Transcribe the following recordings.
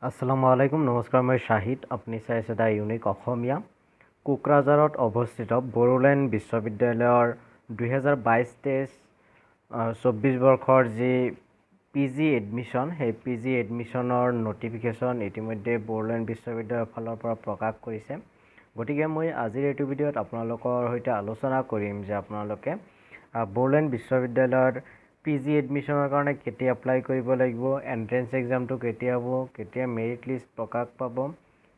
আসসালামু আলাইকুম নমস্কাৰ মই শাহিদ আপুনি চাই আছে দা ইউনিক অসমীয়া কোকৰাঝাৰত অৱস্থিত বড়োলেণ্ড বিশ্ববিদ্যালয়ৰ 2022-23-24 বৰ্ষৰ যি পিজি এডমিশ্যন সেই পিজি এডমিশ্যনৰ নটিফিকেশ্যন ইতিমধ্যে বড়োলেণ্ড বিশ্ববিদ্যালয়ৰ ফালৰ পৰা প্ৰকাশ কৰিছে গতিকে মই আজিৰ এইটো ভিডিঅ'ত আপোনালোকৰ সৈতে আলোচনা কৰিম যে আপোনালোকে বড়োলেণ্ড বিশ্ববিদ্যালয়ৰ পিজি এডমিশ্যনৰ কাৰণে কেতিয়া এপ্লাই কৰিব লাগিব এন্ট্ৰেন্স এক্সামটো কেতিয়া হ'ব কেতিয়া মেৰিট লিষ্ট প্ৰকাশ পাব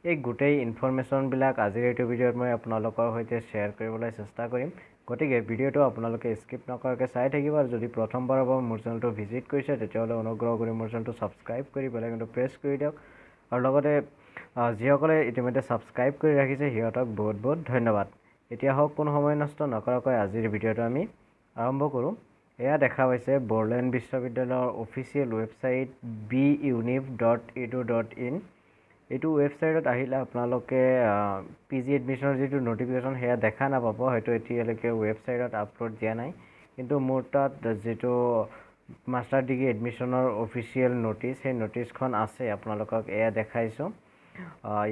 এই গোটেই ইনফৰমেশ্যনবিলাক আজিৰ এইটো ভিডিঅ'ত মই আপোনালোকৰ সৈতে শ্বেয়াৰ কৰিবলৈ চেষ্টা কৰিম গতিকে ভিডিঅ'টো আপোনালোকে স্কিপ নকৰাকৈ চাই থাকিব আৰু যদি প্ৰথমবাৰৰ বাবে মোৰ চেনেলটো ভিজিট কৰিছে তেতিয়াহ'লে অনুগ্ৰহ কৰি মোৰ চেনেলটো ছাবস্ক্ৰাইব কৰি বেল আইকনটো প্ৰেছ কৰি দিয়ক আৰু লগতে যিসকলে ইতিমধ্যে ছাবস্ক্ৰাইব কৰি ৰাখিছে সিহঁতক বহুত বহুত ধন্যবাদ এতিয়া হওক কোনো সময় নষ্ট নকৰাকৈ আজিৰ ভিডিঅ'টো আমি আৰম্ভ কৰোঁ এয়া দেখা পাইছে বড়োলেণ্ড বিশ্ববিদ্যালয়ৰ অফিচিয়েল ৱেবছাইট beunif.edu.in এইটো ৱেবছাইটত আহিলে আপোনালোকে পিজি এডমিশ্যনৰ যিটো নটিফিকেশ্যন সেয়া দেখা নাপাব হয়তো এতিয়ালৈকে ৱেবছাইটত আপলোড দিয়া নাই কিন্তু মোৰ তাত যিটো মাষ্টাৰ ডিগ্ৰী এডমিশ্যনৰ অফিচিয়েল নটিচ সেই নটিচখন আছে আপোনালোকক এয়া দেখাইছোঁ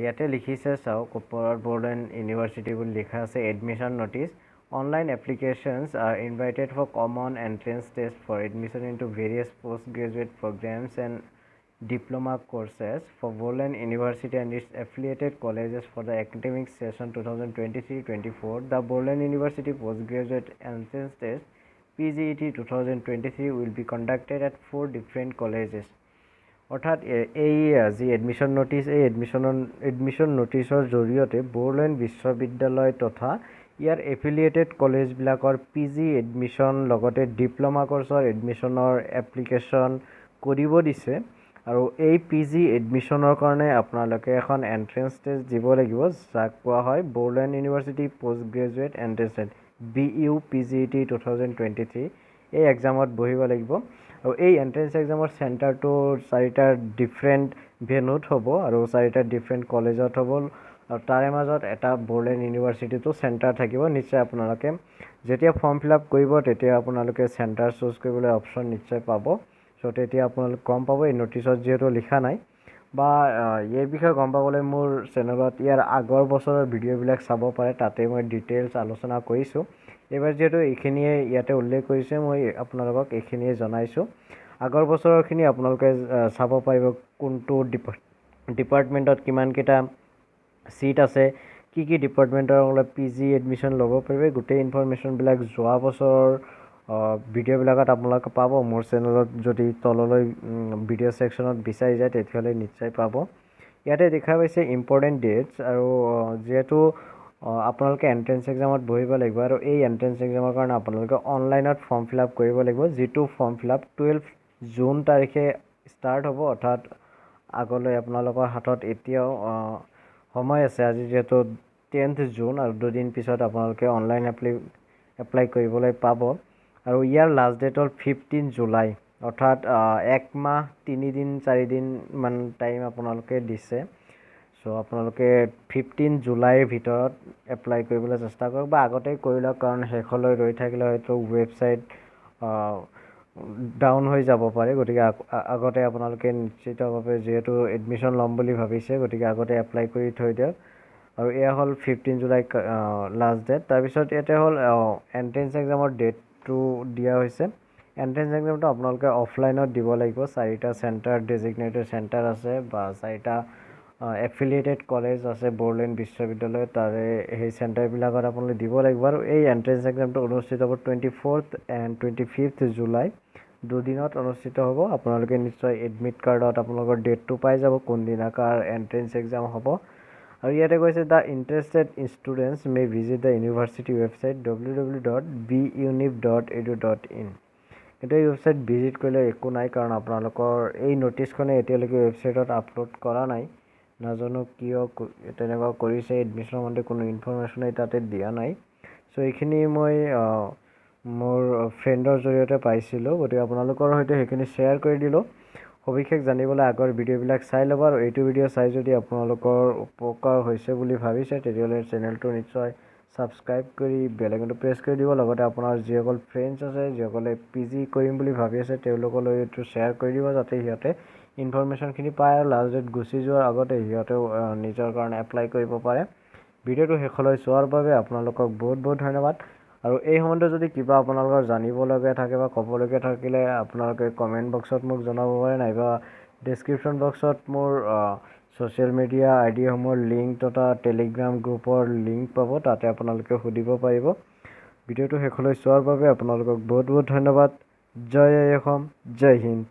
ইয়াতে লিখিছে চাওক ওপৰত বড়োলেণ্ড ইউনিভাৰ্চিটি বুলি লিখা আছে admission notice Online applications are invited for common entrance test for admission into various postgraduate programs and diploma courses for Boroland University and its affiliated colleges for the academic session 2023-24. The Boroland University postgraduate entrance test PGET 2023 will be conducted at 4 different colleges. অৰ্থাৎ এই যি admission notice এই admission নটিচৰ জৰিয়তে বড়োলেণ্ড বিশ্ববিদ্যালয় তথা ইয়াৰ affiliated কলেজবিলাকৰ PG admission লগতে diploma কোৰ্চৰ এডমিশ্যনৰ application কৰিব দিছে আৰু এই পিজি এডমিশ্যনৰ কাৰণে আপোনালোকে এখন এণ্ট্ৰেন্স টেষ্ট দিব লাগিব যাক কোৱা হয় Bodoland university post graduate entrance test BUPGET 2023 এই এক্সামত বহিব লাগিব আৰু এই এণ্ট্ৰেন্স এক্সামৰ চেণ্টাৰটো 4টা ডিফাৰেণ্ট ভেন্যুত হ'ব আৰু 4টা ডিফাৰেণ্ট কলেজত হ'ব আৰু তাৰে মাজত এটা বড়োলেণ্ড ইউনিভাৰ্চিটিটো চেণ্টাৰ থাকিব নিশ্চয় আপোনালোকে যেতিয়া ফৰ্ম ফিল আপ কৰিব তেতিয়া আপোনালোকে চেণ্টাৰ চুজ কৰিবলৈ অপশ্যন নিশ্চয় পাব চ' তেতিয়া আপোনালোকে গম পাব এই নটিচত যিহেতু লিখা নাই বা এই বিষয়ে গম পাবলৈ মোৰ চেনেলত ইয়াৰ আগৰ বছৰৰ ভিডিঅ'বিলাক চাব পাৰে তাতে মই ডিটেইলছ আলোচনা কৰিছোঁ এইবাৰ যিহেতু এইখিনিয়ে ইয়াতে উল্লেখ কৰিছে মই আপোনালোকক এইখিনিয়ে জনাইছোঁ আগৰ বছৰৰখিনি আপোনালোকে চাব পাৰিব কোনটো ডিপাৰ্টমেণ্টত কিমানকেইটা সিট আছে কি ডিপাৰ্টমেণ্টৰ পিজি এডমিশ্যন ল'ব পাৰিব গোটেই ইনফৰমেশ্যনবিলাক যোৱা বছৰৰ ভিডিঅ'বিলাকত আপোনালোকে পাব মোৰ চেনেলত যদি তললৈ ভিডিঅ' ছেকশ্যনত বিচাৰি যায় তেতিয়াহ'লে নিশ্চয় পাব ইয়াতে দেখা পাইছে ইম্পৰ্টেণ্ট ডেটছ আৰু যিহেতু আপোনালোকে এণ্ট্ৰেন্স এক্সামত বহিব লাগিব আৰু এই এণ্ট্ৰেন্স এক্সামৰ কাৰণে আপোনালোকে অনলাইনত ফৰ্ম ফিল আপ কৰিব লাগিব যিটো ফৰ্ম ফিল আপ 12 জুন তাৰিখে ষ্টাৰ্ট হ'ব অৰ্থাৎ আগলৈ আপোনালোকৰ হাতত এতিয়াও সময় আছে আজি যিহেতু 10th জুন আৰু দুদিন পিছত আপোনালোকে অনলাইন এপ্লাই কৰিবলৈ পাব আৰু ইয়াৰ লাষ্ট ডেট হ'ল 15 জুলাই অৰ্থাৎ 1 মাহ 3 দিন 4 দিন মান টাইম আপোনালোকে দিছে চ' আপোনালোকে 15 জুলাইৰ ভিতৰত এপ্লাই কৰিবলৈ চেষ্টা কৰক বা আগতেই কৰি লওক কাৰণ শেষলৈ ৰৈ থাকিলে হয়তো ৱেবছাইট ডাউন হৈ যাব পাৰে গতিকে আগতে আপোনালোকে নিশ্চিতভাৱে যিহেতু এডমিশ্যন ল'ম বুলি ভাবিছে গতিকে আগতে এপ্লাই কৰি থৈ দিয়ক আৰু এয়া হ'ল 15 জুলাই লাষ্ট ডেট তাৰপিছত ইয়াতে হ'ল এণ্ট্ৰেন্স এক্সামৰ ডেটটো দিয়া হৈছে এণ্ট্ৰেন্স এক্সামটো আপোনালোকে অফলাইনত দিব লাগিব 4টা চেণ্টাৰ ডেজিগনেটেড চেণ্টাৰ আছে বা 4টা এফিলিয়েটেড কলেজ আছে বড়োলেণ্ড বিশ্ববিদ্যালয় তাৰে সেই চেণ্টাৰবিলাকত আপোনালোকে দিব লাগিব আৰু এই এণ্ট্ৰেন্স এক্সামটো অনুষ্ঠিত হ'ব 24th and 25th জুলাই দুদিনত অনুষ্ঠিত হ'ব আপোনালোকে নিশ্চয় এডমিট কাৰ্ডত আপোনালোকৰ ডেটটো পাই যাব কোনদিনাকাৰ এণ্ট্ৰেন্স এক্সাম হ'ব আৰু ইয়াতে কৈছে the interested students May visit the university website www.beunif.edu.in কিন্তু এই ৱেবছাইট ভিজিট কৰিলে একো নাই কাৰণ আপোনালোকৰ এই নটিচখনে এতিয়ালৈকে ৱেবছাইটত আপলোড কৰা নাই নাজানো কিয় তেনেকুৱা কৰিছে এডমিশ্যনৰ মতে কোনো ইনফৰমেশ্যনেই তাতে দিয়া নাই চ' এইখিনি মই মোৰ ফ্ৰেণ্ডৰ জৰিয়তে পাইছিলোঁ গতিকে আপোনালোকৰ সৈতে সেইখিনি শ্বেয়াৰ কৰি দিলোঁ সবিশেষ জানিবলৈ আগৰ ভিডিঅ'বিলাক চাই ল'ব আৰু এইটো ভিডিঅ' চাই যদি আপোনালোকৰ উপকাৰ হৈছে বুলি ভাবিছে তেতিয়াহ'লে চেনেলটো নিশ্চয় ছাবস্ক্ৰাইব কৰি বেল আইকনটো প্ৰেছ কৰি দিব লগতে আপোনাৰ যিসকল ফ্ৰেণ্ডছ আছে যিসকলে পিজি কৰিম বুলি ভাবি আছে তেওঁলোকলৈ এইটো শ্বেয়াৰ কৰি দিব যাতে সিহঁতে ইনফৰমেশ্যনখিনি পায় আৰু লাষ্ট ডেট গুচি যোৱাৰ আগতে সিহঁতেও নিজৰ কাৰণে এপ্লাই কৰিব পাৰে। ভিডিঅ'টো শেষলৈ চোৱাৰ বাবে আপোনালোকক বহুত বহুত ধন্যবাদ। আৰু এই সম্বন্ধে যদি কিবা আপোনালোকৰ জানিবলগীয়া থাকে বা ক'বলগীয়া থাকিলে আপোনালোকে কমেণ্ট বক্সত মোক জনাব পাৰে, নাইবা ডেছক্ৰিপশ্যন বক্সত মোৰ ছ'চিয়েল মিডিয়া আইডিসমূহৰ লিংক তথা টেলিগ্ৰাম গ্ৰুপৰ লিংক পাব, তাতে আপোনালোকে সুধিব পাৰিব। ভিডিঅ'টো শেষলৈ চোৱাৰ বাবে আপোনালোকক বহুত বহুত ধন্যবাদ। জয় অসম, জয় হিন্দ।